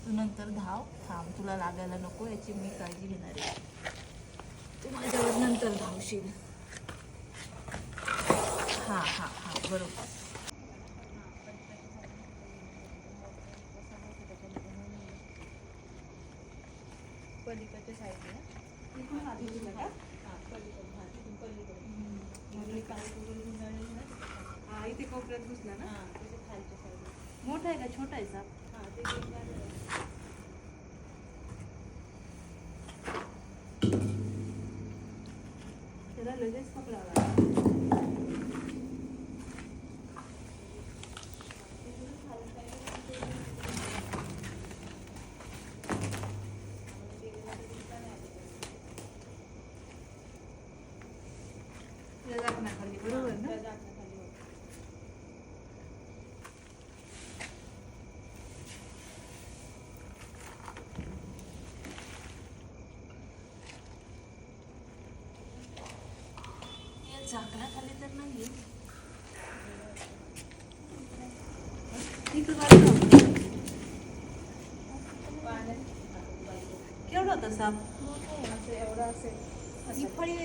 तू नंतर धाव, थांब, तुला लागायला नको याची मी काळजी घेणार आहे. तू माझ्यावर नंतर धावशील. हां हां हां, बरोबर. पलीकडच्या साईडला इथून हात घेतला का? हां, पलीकडे हां, तिथून पलीकडे पाऊस वगैरे गुंडाळलेला ना. हां, इथे कोपऱ्यात घुसला ना. हां, तिथे खालच्या साईडला. मोठा आहे का छोटा आहे साप? हां, ते त्याला लगेच पकडावा. बरोबर ना. झाकणाखाली तर नाही. केवढा होता साप? एवढा असेल. ही फळी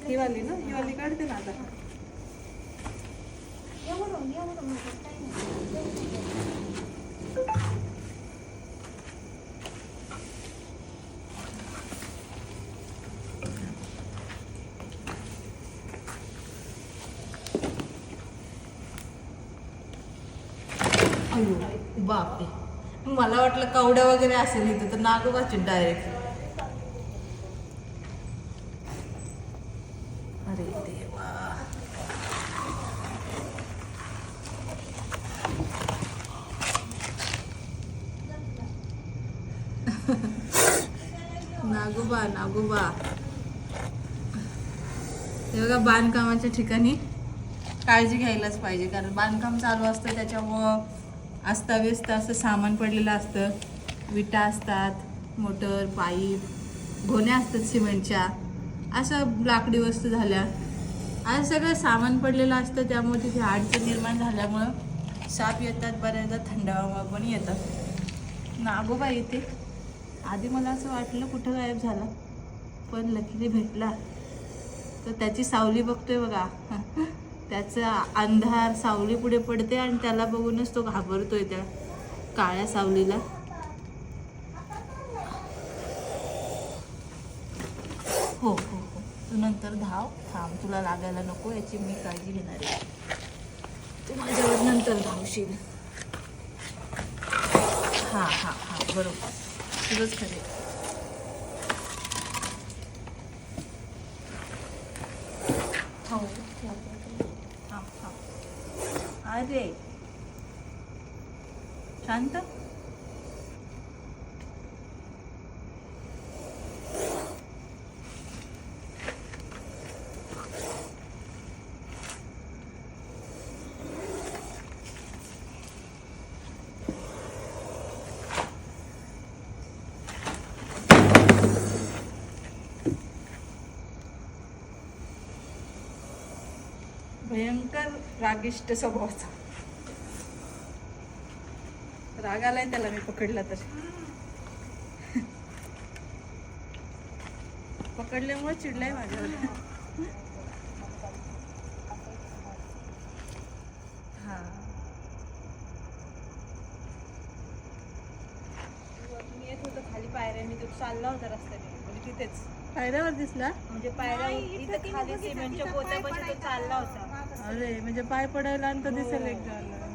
ही वाली ना, ही वाली काढते ना आता. बापरे, मला वाटलं कवड्या वगैरे असेल इथं, तर नागोबाची डायरेक्ट. अरे देवा. नागोबा नागोबा. हे बघा, बांधकामाच्या ठिकाणी काळजी घ्यायलाच पाहिजे, कारण बांधकाम चालू असतं, त्याच्यामुळं अस्ताव्यस्त असं सामान पडलेलं असतं. विटा असतात, मोटर, पाईप, गोण्या असतात सिमेंटच्या, असं लाकडी वस्तू झाल्या, असं सगळं सामान पडलेलं असतं. त्यामुळे तिथे अडचण निर्माण झाल्यामुळं साप येतात, बऱ्याचदा थंड हवा पण येतात. नागोबा येते. आधी मला असं वाटलं कुठं गायब झाला, पण लकीली भेटला. तर त्याची सावली बघतोय बघा. त्याचा अंधार सावली पुढे पडते आणि त्याला बघूनच तो घाबरतोय त्या काळ्या सावलीला. हो हो हो, तू नंतर धाव, थांब, तुला लागायला नको याची मी काळजी घेणार आहे. तू माझ्यावर नंतर धावशील. हां हां हां, बरोबर, तुझंच खरे. हो, थांब थांब. अरे शांत. भयंकर रागिष्ट स्वभावाचा. राग आलाय त्याला मी पकडला तर. पकडल्यामुळे चिडलाय माझ्यावर. हा, मी येत होतो खाली पायऱ्यांनी, तो चालला होता रस्त्याने, म्हणजे तिथेच पायऱ्यावर दिसला. म्हणजे पायऱ्या इथं खाली सिमेंटच्या पोत्यापाशी तो चालला होता. अरे, म्हणजे पाय पडायला आणि तो दिसेल एक झाला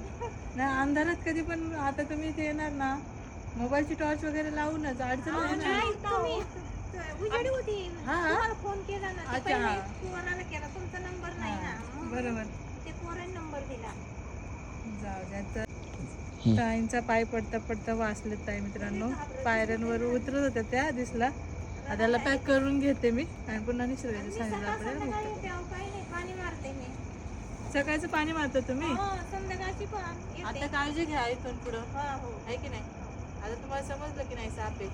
नाही अंधारात कधी पण. आता तुम्ही इथे येणार ना, मोबाईलची टॉर्च वगैरे लावूनच, अडचण होती. हा, फोन केला ना. अच्छा, पोराला केला, तुमचा नंबर नाही ना. बरोबर, ते पोराने नंबर दिला. जाऊ द्या. तर ताईंचा पाय पडता पडता वाचलेत ताई मित्रांनो. पायऱ्यांवर उतरत होत्या त्या, दिसला. त्याला पॅक करून घेते मी आणि पुन्हा निसर्गाच्या सांगितलं. पाणी मारते मी. सकाळचं पाणी मारता तुम्ही? संध्याकाळची पण. आता काळजी घ्या इथून पुढं, आहे की नाही? आता तुम्हाला समजलं की नाही साप आहे.